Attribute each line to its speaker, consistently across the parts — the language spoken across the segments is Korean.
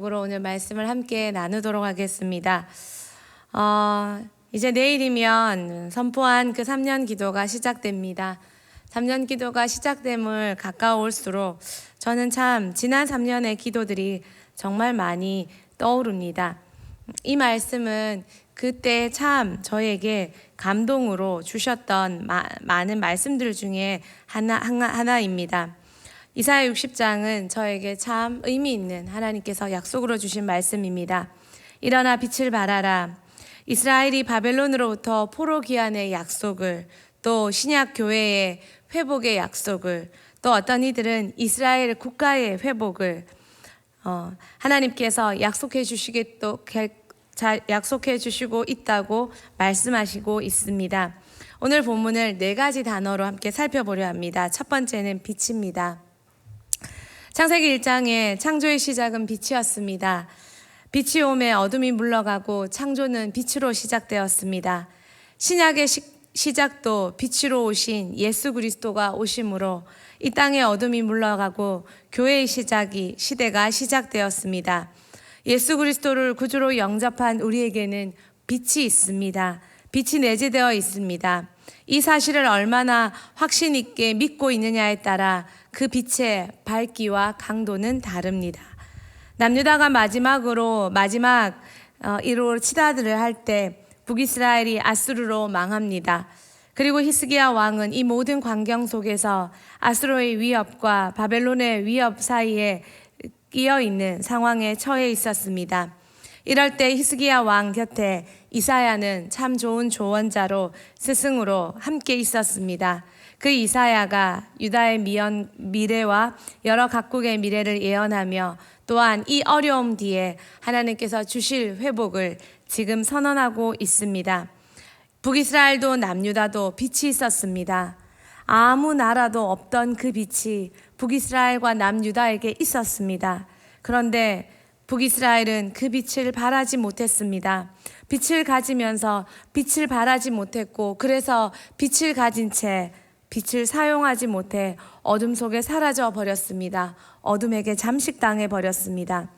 Speaker 1: 오늘 말씀을 함께 나누도록 하겠습니다. 이제 내일이면 선포한 그 3년 기도가 시작됩니다. 3년 기도가 시작됨을 가까울수록 저는 참 지난 3년의 기도들이 정말 많이 떠오릅니다. 이 말씀은 그때 참 저에게 감동으로 주셨던 많은 말씀들 중에 하나입니다. 이사야 60장은 저에게 참 의미 있는 하나님께서 약속으로 주신 말씀입니다. 일어나 빛을 발하라. 이스라엘이 바벨론으로부터 포로 귀환의 약속을, 또 신약 교회의 회복의 약속을, 또 어떤 이들은 이스라엘 국가의 회복을 하나님께서 약속해 주시고 있다고 말씀하시고 있습니다. 오늘 본문을 4가지 단어로 함께 살펴보려 합니다. 첫 번째는 빛입니다. 창세기 1장에 창조의 시작은 빛이었습니다. 빛이 오매 어둠이 물러가고 창조는 빛으로 시작되었습니다. 신약의 시작도 빛으로 오신 예수 그리스도가 오심으로 이 땅에 어둠이 물러가고 교회의 시대가 시작되었습니다. 예수 그리스도를 구주로 영접한 우리에게는 빛이 있습니다. 빛이 내재되어 있습니다. 이 사실을 얼마나 확신 있게 믿고 있느냐에 따라 그 빛의 밝기와 강도는 다릅니다. 남유다가 마지막 1호 치닫으려 할 때 북이스라엘이 아수르로 망합니다. 그리고 히스기야 왕은 이 모든 광경 속에서 아수르의 위협과 바벨론의 위협 사이에 끼어 있는 상황에 처해 있었습니다. 이럴 때 히스기야 왕 곁에 이사야는 참 좋은 조언자로 스승으로 함께 있었습니다. 그 이사야가 유다의 미래와 여러 각국의 미래를 예언하며 또한 이 어려움 뒤에 하나님께서 주실 회복을 지금 선언하고 있습니다. 북이스라엘도 남유다도 빛이 있었습니다. 아무 나라도 없던 그 빛이 북이스라엘과 남유다에게 있었습니다. 그런데 북이스라엘은 그 빛을 발하지 못했습니다. 빛을 가지면서 빛을 발하지 못했고, 그래서 빛을 가진 채 빛을 사용하지 못해 어둠 속에 사라져 버렸습니다. 어둠에게 잠식당해 버렸습니다.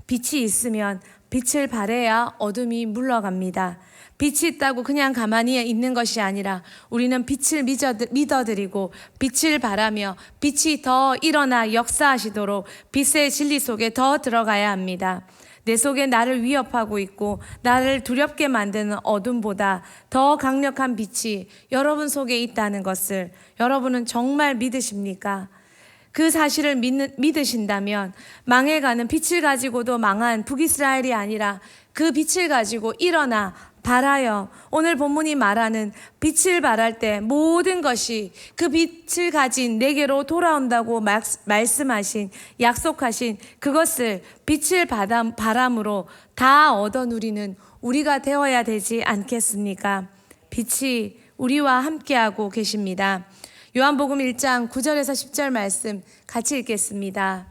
Speaker 1: 빛이 있으면 빛을 발해야 어둠이 물러갑니다. 빛이 있다고 그냥 가만히 있는 것이 아니라 우리는 빛을 믿어드리고 빛을 바라며 빛이 더 일어나 역사하시도록 빛의 진리 속에 더 들어가야 합니다. 내 속에 나를 위협하고 있고 나를 두렵게 만드는 어둠보다 더 강력한 빛이 여러분 속에 있다는 것을 여러분은 정말 믿으십니까? 그 사실을 믿으신다면 망해가는 빛을 가지고도 망한 북이스라엘이 아니라 그 빛을 가지고 일어나 발하여 오늘 본문이 말하는 빛을 발할 때 모든 것이 그 빛을 가진 내게로 돌아온다고 말씀하신, 약속하신 그것을 빛을 바람으로 다 얻어 누리는 우리가 되어야 되지 않겠습니까? 빛이 우리와 함께하고 계십니다. 요한복음 1장 9절에서 10절 말씀 같이 읽겠습니다.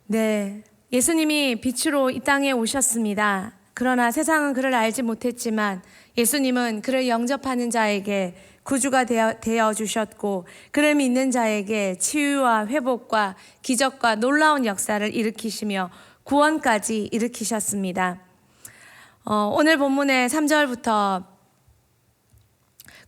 Speaker 1: 네, 예수님이 빛으로 이 땅에 오셨습니다. 그러나 세상은 그를 알지 못했지만 예수님은 그를 영접하는 자에게 구주가 되어 주셨고, 그를 믿는 자에게 치유와 회복과 기적과 놀라운 역사를 일으키시며 구원까지 일으키셨습니다. 오늘 본문의 3절부터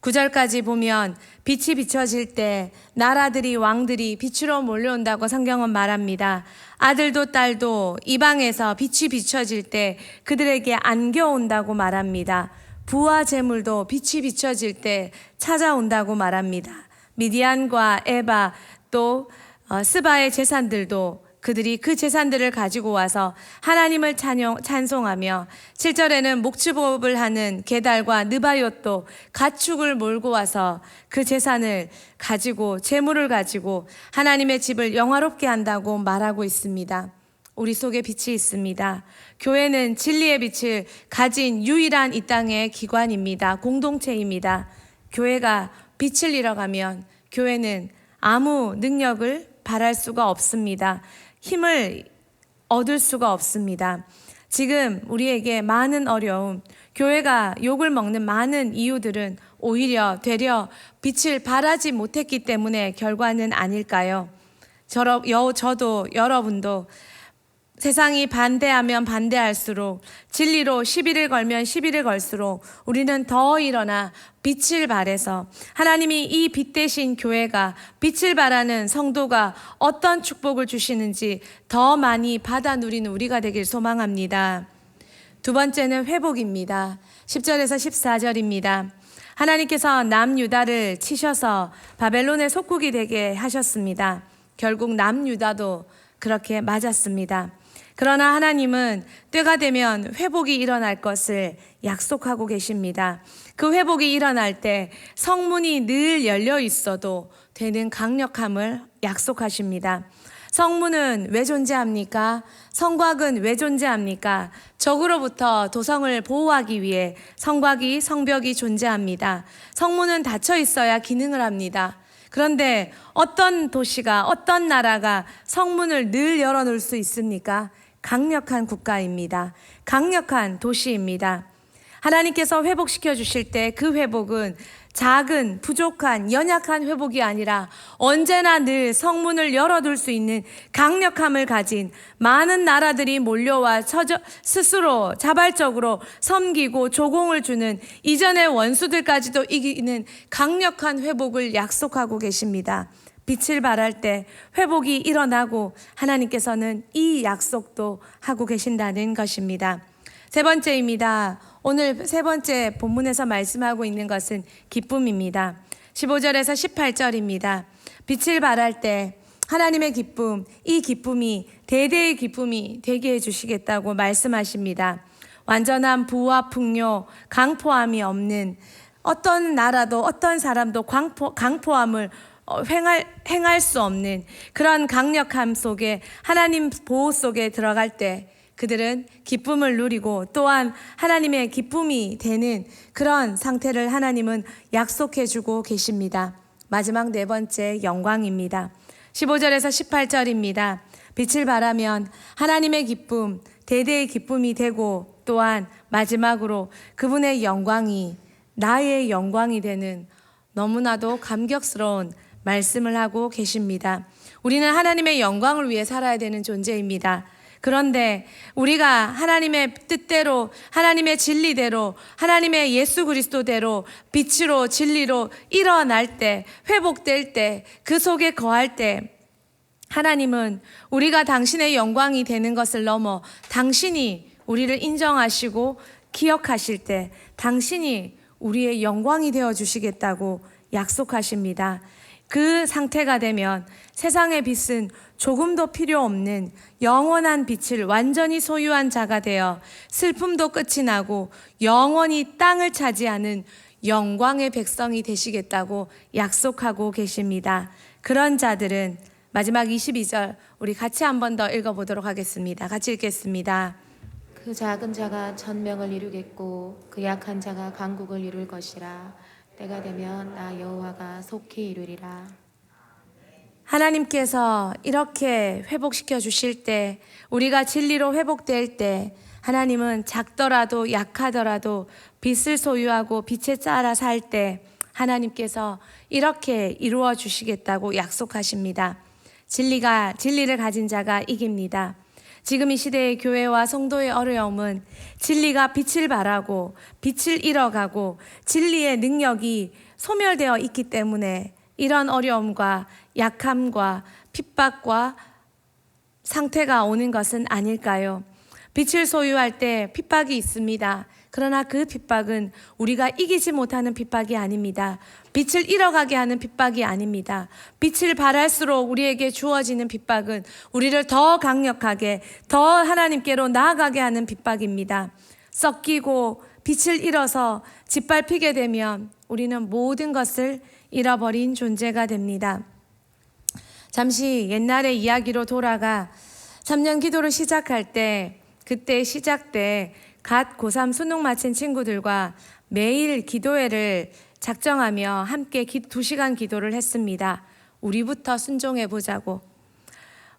Speaker 1: 9절까지 보면 빛이 비춰질 때 나라들이 왕들이 빛으로 몰려온다고 성경은 말합니다. 아들도 딸도 이방에서 빛이 비춰질 때 그들에게 안겨온다고 말합니다. 부와 재물도 빛이 비춰질 때 찾아온다고 말합니다. 미디안과 에바 또 스바의 재산들도 그들이 그 재산들을 가지고 와서 하나님을 찬송하며 7절에는 목축업을 하는 게달과 느바요도 가축을 몰고 와서 그 재산을 가지고 재물을 가지고 하나님의 집을 영화롭게 한다고 말하고 있습니다. 우리 속에 빛이 있습니다. 교회는 진리의 빛을 가진 유일한 이 땅의 기관입니다. 공동체입니다. 교회가 빛을 잃어가면 교회는 아무 능력을 발할 수가 없습니다. 힘을 얻을 수가 없습니다. 지금 우리에게 많은 어려움, 교회가 욕을 먹는 많은 이유들은 오히려 되려 빛을 발하지 못했기 때문에 결과는 아닐까요? 저도 여러분도 세상이 반대하면 반대할수록, 진리로 시비를 걸면 시비를 걸수록 우리는 더 일어나 빛을 발해서 하나님이 이 빛 대신 교회가, 빛을 발하는 성도가 어떤 축복을 주시는지 더 많이 받아 누리는 우리가 되길 소망합니다. 두 번째는 회복입니다. 10절에서 14절입니다. 하나님께서 남유다를 치셔서 바벨론의 속국이 되게 하셨습니다. 결국 남유다도 그렇게 맞았습니다. 그러나 하나님은 때가 되면 회복이 일어날 것을 약속하고 계십니다. 그 회복이 일어날 때 성문이 늘 열려 있어도 되는 강력함을 약속하십니다. 성문은 왜 존재합니까? 성곽은 왜 존재합니까? 적으로부터 도성을 보호하기 위해 성곽이, 성벽이 존재합니다. 성문은 닫혀 있어야 기능을 합니다. 그런데 어떤 도시가, 어떤 나라가 성문을 늘 열어놓을 수 있습니까? 강력한 국가입니다. 강력한 도시입니다. 하나님께서 회복시켜 주실 때 그 회복은 작은, 부족한, 연약한 회복이 아니라 언제나 늘 성문을 열어둘 수 있는 강력함을 가진 많은 나라들이 몰려와 스스로 자발적으로 섬기고 조공을 주는 이전의 원수들까지도 이기는 강력한 회복을 약속하고 계십니다. 빛을 발할 때 회복이 일어나고 하나님께서는 이 약속도 하고 계신다는 것입니다. 세 번째입니다. 오늘 세 번째 본문에서 말씀하고 있는 것은 기쁨입니다. 15절에서 18절입니다. 빛을 발할 때 하나님의 기쁨, 이 기쁨이 대대의 기쁨이 되게 해주시겠다고 말씀하십니다. 완전한 부와 풍요, 강포함이 없는 어떤 나라도 어떤 사람도 강포함을 행할 수 없는 그런 강력함 속에, 하나님 보호 속에 들어갈 때 그들은 기쁨을 누리고 또한 하나님의 기쁨이 되는 그런 상태를 하나님은 약속해 주고 계십니다. 마지막 네 번째, 영광입니다. 15절에서 18절입니다. 빛을 발하면 하나님의 기쁨, 대대의 기쁨이 되고 또한 마지막으로 그분의 영광이 나의 영광이 되는 너무나도 감격스러운 말씀을 하고 계십니다. 우리는 하나님의 영광을 위해 살아야 되는 존재입니다. 그런데 우리가 하나님의 뜻대로, 하나님의 진리대로, 하나님의 예수 그리스도대로 빛으로 진리로 일어날 때, 회복될 때, 그 속에 거할 때 하나님은 우리가 당신의 영광이 되는 것을 넘어 당신이 우리를 인정하시고 기억하실 때 당신이 우리의 영광이 되어 주시겠다고 약속하십니다. 그 상태가 되면 세상의 빛은 조금도 필요 없는 영원한 빛을 완전히 소유한 자가 되어 슬픔도 끝이 나고 영원히 땅을 차지하는 영광의 백성이 되시겠다고 약속하고 계십니다. 그런 자들은 마지막 22절 우리 같이 한 번 더 읽어보도록 하겠습니다. 같이 읽겠습니다.
Speaker 2: 그 작은 자가 천명을 이루겠고 그 약한 자가 강국을 이룰 것이라. 때가 되면 나 여호와가 속히 이루리라.
Speaker 1: 하나님께서 이렇게 회복시켜 주실 때, 우리가 진리로 회복될 때 하나님은 작더라도 약하더라도 빛을 소유하고 빛에 따라 살 때 하나님께서 이렇게 이루어 주시겠다고 약속하십니다. 진리를 가진 자가 이깁니다. 지금 이 시대의 교회와 성도의 어려움은 진리가 빛을 발하고 빛을 잃어가고 진리의 능력이 소멸되어 있기 때문에 이런 어려움과 약함과 핍박과 상태가 오는 것은 아닐까요? 빛을 소유할 때 핍박이 있습니다. 그러나 그 핍박은 우리가 이기지 못하는 핍박이 아닙니다. 빛을 잃어가게 하는 핍박이 아닙니다. 빛을 발할수록 우리에게 주어지는 핍박은 우리를 더 강력하게, 더 하나님께로 나아가게 하는 핍박입니다. 썩기고 빛을 잃어서 짓밟히게 되면 우리는 모든 것을 잃어버린 존재가 됩니다. 잠시 옛날의 이야기로 돌아가 3년 기도를 시작할 때, 그때 시작 때 갓 고3 수능 마친 친구들과 매일 기도회를 작정하며 함께 2시간 기도를 했습니다. 우리부터 순종해 보자고.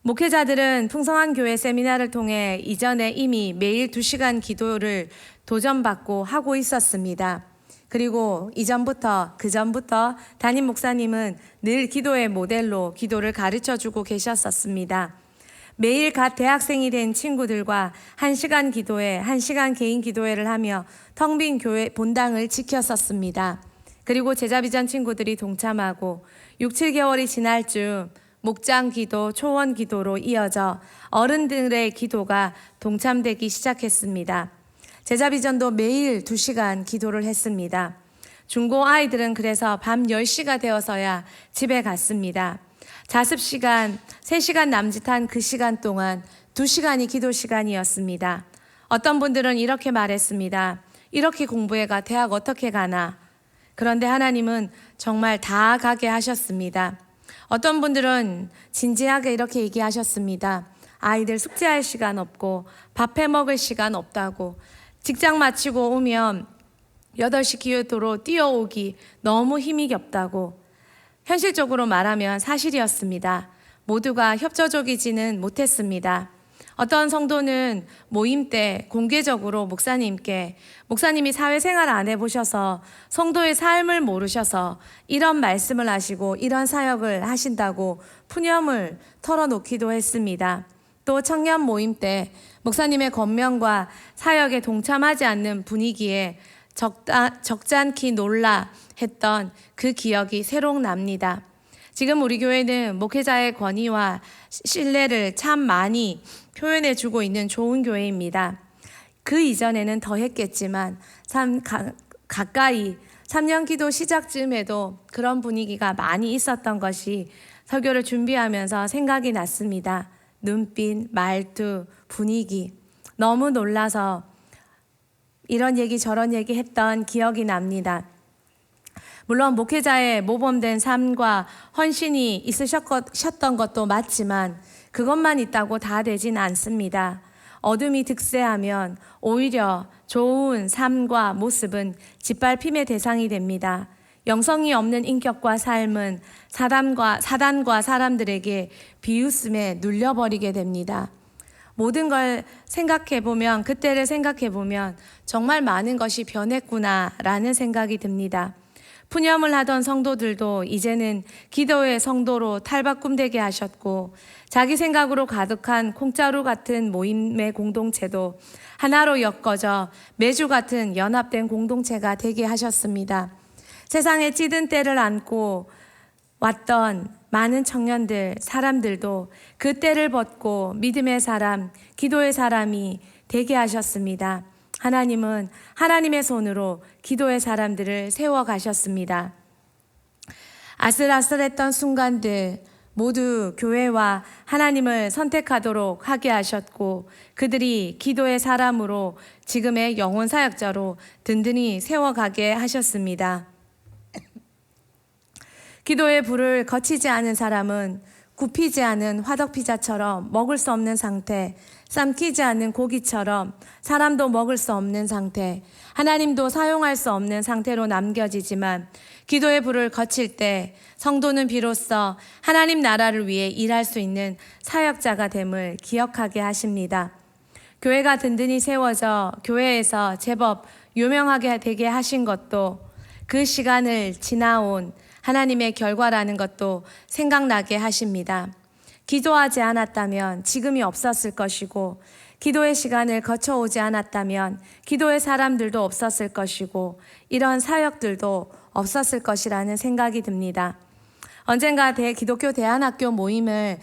Speaker 1: 목회자들은 풍성한 교회 세미나를 통해 이전에 이미 매일 2시간 기도를 도전받고 하고 있었습니다. 그리고 그전부터 담임 목사님은 늘 기도의 모델로 기도를 가르쳐주고 계셨었습니다. 매일 갓 대학생이 된 친구들과 1시간 기도회, 1시간 개인 기도회를 하며 텅 빈 교회 본당을 지켰었습니다. 그리고 제자비전 친구들이 동참하고 6, 7개월이 지날 즈음 목장 기도, 초원 기도로 이어져 어른들의 기도가 동참되기 시작했습니다. 제자비전도 매일 2시간 기도를 했습니다. 중고 아이들은 그래서 밤 10시가 되어서야 집에 갔습니다. 자습 시간 3시간 남짓한 그 시간 동안 2시간이 기도 시간이었습니다. 어떤 분들은 이렇게 말했습니다. 이렇게 공부해가 대학 어떻게 가나? 그런데 하나님은 정말 다 가게 하셨습니다. 어떤 분들은 진지하게 이렇게 얘기하셨습니다. 아이들 숙제할 시간 없고 밥해 먹을 시간 없다고, 직장 마치고 오면 8시 기도로 뛰어오기 너무 힘이 겹다고. 현실적으로 말하면 사실이었습니다. 모두가 협조적이지는 못했습니다. 어떤 성도는 모임 때 공개적으로 목사님이 사회생활 안 해보셔서 성도의 삶을 모르셔서 이런 말씀을 하시고 이런 사역을 하신다고 푸념을 털어놓기도 했습니다. 또 청년 모임 때 목사님의 권면과 사역에 동참하지 않는 분위기에 적잖게 놀라 했던 그 기억이 새록 납니다. 지금 우리 교회는 목회자의 권위와 신뢰를 참 많이 표현해 주고 있는 좋은 교회입니다. 그 이전에는 더 했겠지만 참 가까이 3년 기도 시작쯤에도 그런 분위기가 많이 있었던 것이 설교를 준비하면서 생각이 났습니다. 눈빛, 말투, 분위기. 너무 놀라서 이런 얘기 저런 얘기 했던 기억이 납니다. 물론 목회자의 모범된 삶과 헌신이 있으셨던 것도 맞지만 그것만 있다고 다 되진 않습니다. 어둠이 득세하면 오히려 좋은 삶과 모습은 짓밟힘의 대상이 됩니다. 영성이 없는 인격과 삶은 사단과 사람들에게 비웃음에 눌려버리게 됩니다. 모든 걸 그때를 생각해보면 정말 많은 것이 변했구나라는 생각이 듭니다. 푸념을 하던 성도들도 이제는 기도의 성도로 탈바꿈되게 하셨고, 자기 생각으로 가득한 콩자루 같은 모임의 공동체도 하나로 엮어져 매주 같은 연합된 공동체가 되게 하셨습니다. 세상에 찌든 때를 안고 왔던 많은 사람들도 그 때를 벗고 믿음의 사람, 기도의 사람이 되게 하셨습니다. 하나님은 하나님의 손으로 기도의 사람들을 세워가셨습니다. 아슬아슬했던 순간들 모두 교회와 하나님을 선택하도록 하게 하셨고, 그들이 기도의 사람으로 지금의 영혼 사역자로 든든히 세워가게 하셨습니다. 기도의 불을 거치지 않은 사람은 굽히지 않은 화덕피자처럼 먹을 수 없는 상태, 삶기지 않는 고기처럼 사람도 먹을 수 없는 상태, 하나님도 사용할 수 없는 상태로 남겨지지만, 기도의 불을 거칠 때 성도는 비로소 하나님 나라를 위해 일할 수 있는 사역자가 됨을 기억하게 하십니다. 교회가 든든히 세워져 교회에서 제법 유명하게 되게 하신 것도 그 시간을 지나온 하나님의 결과라는 것도 생각나게 하십니다. 기도하지 않았다면 지금이 없었을 것이고, 기도의 시간을 거쳐오지 않았다면 기도의 사람들도 없었을 것이고, 이런 사역들도 없었을 것이라는 생각이 듭니다. 언젠가 기독교 대안학교 모임을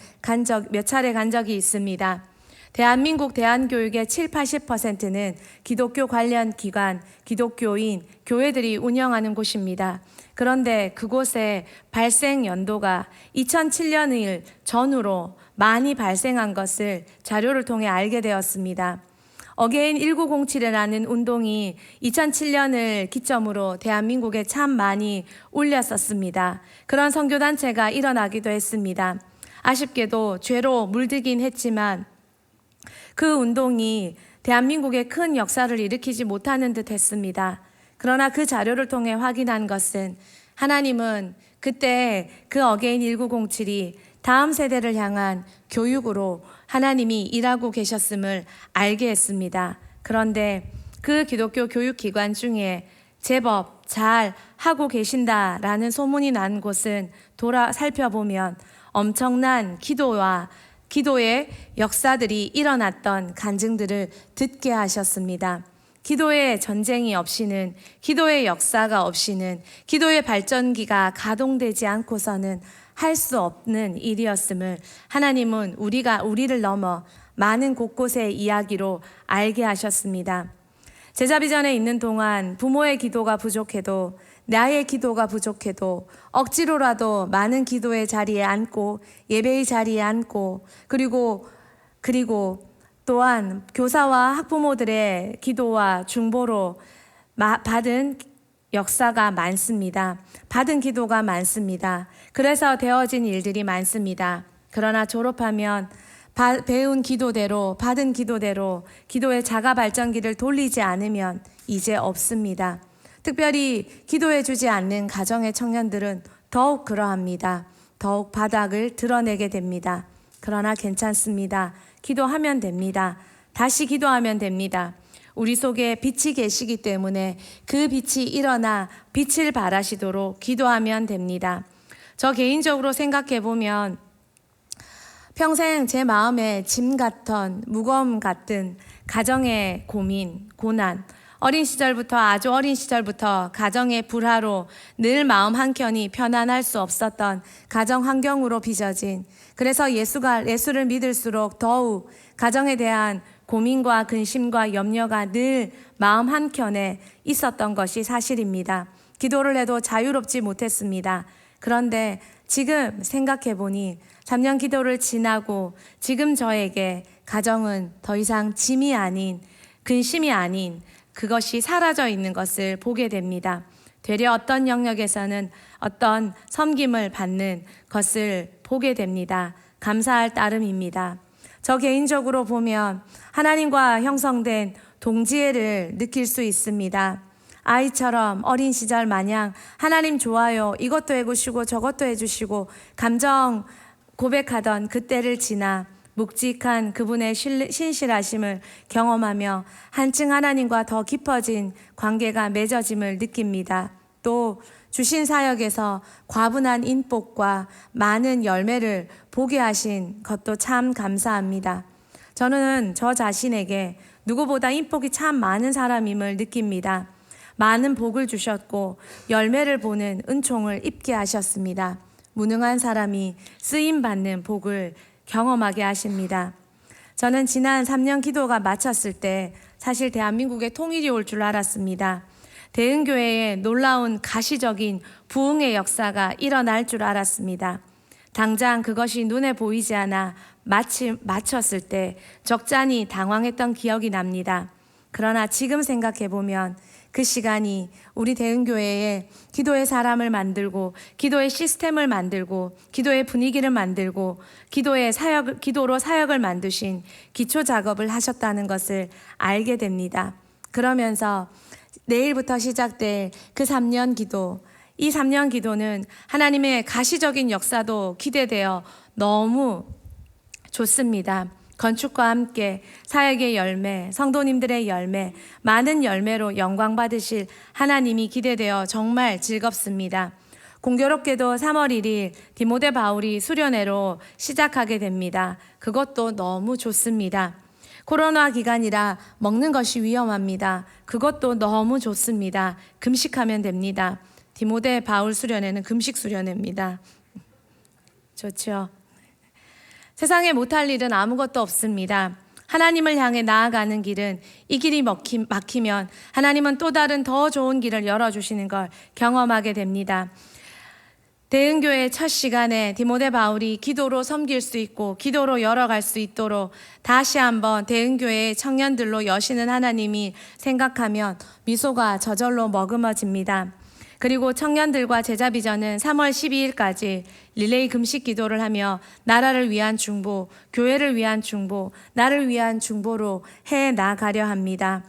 Speaker 1: 몇 차례 간 적이 있습니다. 대한민국 대안교육의 80%는 기독교 관련 기관, 기독교인, 교회들이 운영하는 곳입니다. 그런데 그곳에 발생 연도가 2007년을 전후로 많이 발생한 것을 자료를 통해 알게 되었습니다. 어게인 1907이라는 운동이 2007년을 기점으로 대한민국에 참 많이 울렸었습니다. 그런 선교단체가 일어나기도 했습니다. 아쉽게도 죄로 물들긴 했지만 그 운동이 대한민국에 큰 역사를 일으키지 못하는 듯 했습니다. 그러나 그 자료를 통해 확인한 것은 하나님은 그때 그 어게인 1907이 다음 세대를 향한 교육으로 하나님이 일하고 계셨음을 알게 했습니다. 그런데 그 기독교 교육기관 중에 제법 잘 하고 계신다라는 소문이 난 곳은 살펴보면 엄청난 기도의 역사들이 일어났던 간증들을 듣게 하셨습니다. 기도의 전쟁이 없이는, 기도의 역사가 없이는, 기도의 발전기가 가동되지 않고서는 할 수 없는 일이었음을 하나님은 우리를 넘어 많은 곳곳의 이야기로 알게 하셨습니다. 제자비전에 있는 동안 부모의 기도가 부족해도, 나의 기도가 부족해도 억지로라도 많은 기도의 자리에 앉고 예배의 자리에 앉고 그리고 또한 교사와 학부모들의 기도와 중보로 받은 역사가 많습니다. 받은 기도가 많습니다. 그래서 되어진 일들이 많습니다. 그러나 졸업하면 배운 기도대로, 받은 기도대로 기도의 자가 발전기를 돌리지 않으면 이제 없습니다. 특별히 기도해 주지 않는 가정의 청년들은 더욱 그러합니다. 더욱 바닥을 드러내게 됩니다. 그러나 괜찮습니다. 기도하면 됩니다. 다시 기도하면 됩니다. 우리 속에 빛이 계시기 때문에 그 빛이 일어나 빛을 발하시도록 기도하면 됩니다. 저 개인적으로 생각해 보면 평생 제 마음에 짐 같던, 무거움 같은 가정의 고민, 고난, 아주 어린 시절부터 가정의 불화로 늘 마음 한켠이 편안할 수 없었던 가정 환경으로 빚어진, 그래서 예수를 믿을수록 더욱 가정에 대한 고민과 근심과 염려가 늘 마음 한켠에 있었던 것이 사실입니다. 기도를 해도 자유롭지 못했습니다. 그런데 지금 생각해 보니 3년 기도를 지나고 지금 저에게 가정은 더 이상 짐이 아닌, 근심이 아닌 그것이 사라져 있는 것을 보게 됩니다. 되려 어떤 영역에서는 어떤 섬김을 받는 것을 보게 됩니다. 감사할 따름입니다. 저 개인적으로 보면 하나님과 형성된 동지애를 느낄 수 있습니다. 아이처럼 어린 시절 마냥 하나님 좋아요, 이것도 해주시고 저것도 해주시고 감정 고백하던 그때를 지나 묵직한 그분의 신실하심을 경험하며 한층 하나님과 더 깊어진 관계가 맺어짐을 느낍니다. 또 주신 사역에서 과분한 인복과 많은 열매를 보게 하신 것도 참 감사합니다. 저는 저 자신에게 누구보다 인복이 참 많은 사람임을 느낍니다. 많은 복을 주셨고 열매를 보는 은총을 입게 하셨습니다. 무능한 사람이 쓰임받는 복을 경험하게 하십니다. 저는 지난 3년 기도가 마쳤을 때 사실 대한민국에 통일이 올 줄 알았습니다. 대흥교회에 놀라운 가시적인 부흥의 역사가 일어날 줄 알았습니다. 당장 그것이 눈에 보이지 않아 마쳤을 때 적잖이 당황했던 기억이 납니다. 그러나 지금 생각해보면 그 시간이 우리 대흥교회에 기도의 사람을 만들고 기도의 시스템을 만들고 기도의 분위기를 만들고 기도로 사역을 만드신 기초 작업을 하셨다는 것을 알게 됩니다. 그러면서 내일부터 시작될 그 3년 기도, 이 3년 기도는 하나님의 가시적인 역사도 기대되어 너무 좋습니다. 건축과 함께 사역의 열매, 성도님들의 열매, 많은 열매로 영광 받으실 하나님이 기대되어 정말 즐겁습니다. 공교롭게도 3월 1일 디모데 바울이 수련회로 시작하게 됩니다. 그것도 너무 좋습니다. 코로나 기간이라 먹는 것이 위험합니다. 그것도 너무 좋습니다. 금식하면 됩니다. 디모데 바울 수련회는 금식 수련회입니다. 좋죠. 세상에 못할 일은 아무것도 없습니다. 하나님을 향해 나아가는 길은 이 길이 막히면 하나님은 또 다른 더 좋은 길을 열어주시는 걸 경험하게 됩니다. 대흥교회 첫 시간에 디모데 바울이 기도로 섬길 수 있고 기도로 열어갈 수 있도록 다시 한번 대흥교회의 청년들로 여시는 하나님이 생각하면 미소가 저절로 머금어집니다. 그리고 청년들과 제자비전은 3월 12일까지 릴레이 금식 기도를 하며 나라를 위한 중보, 교회를 위한 중보, 나를 위한 중보로 해 나가려 합니다.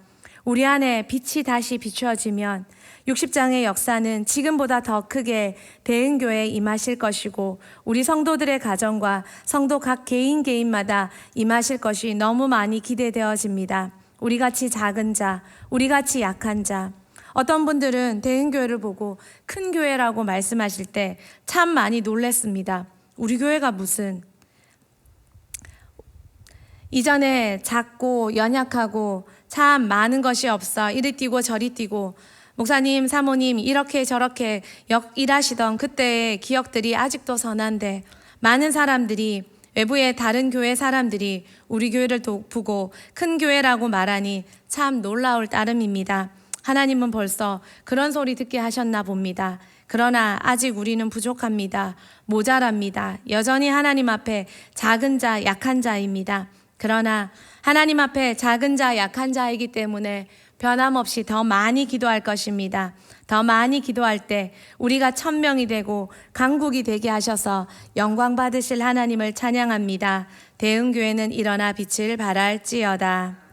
Speaker 1: 우리 안에 빛이 다시 비추어지면 60장의 역사는 지금보다 더 크게 대흥교회에 임하실 것이고 우리 성도들의 가정과 성도 각 개인마다 임하실 것이 너무 많이 기대되어집니다. 우리같이 작은 자, 우리같이 약한 자. 어떤 분들은 대흥교회를 보고 큰 교회라고 말씀하실 때 참 많이 놀랐습니다. 우리 교회가 무슨, 이전에 작고 연약하고 참 많은 것이 없어 이리 뛰고 저리 뛰고 목사님, 사모님 이렇게 저렇게 일하시던 그때의 기억들이 아직도 선한데 많은 사람들이, 외부의 다른 교회 사람들이 우리 교회를 보고 큰 교회라고 말하니 참 놀라울 따름입니다. 하나님은 벌써 그런 소리 듣게 하셨나 봅니다. 그러나 아직 우리는 부족합니다. 모자랍니다. 여전히 하나님 앞에 작은 자, 약한 자입니다. 그러나 하나님 앞에 작은 자, 약한 자이기 때문에 변함없이 더 많이 기도할 것입니다. 더 많이 기도할 때 우리가 1000명이 되고 강국이 되게 하셔서 영광 받으실 하나님을 찬양합니다. 대흥교회는 일어나 빛을 발할지어다.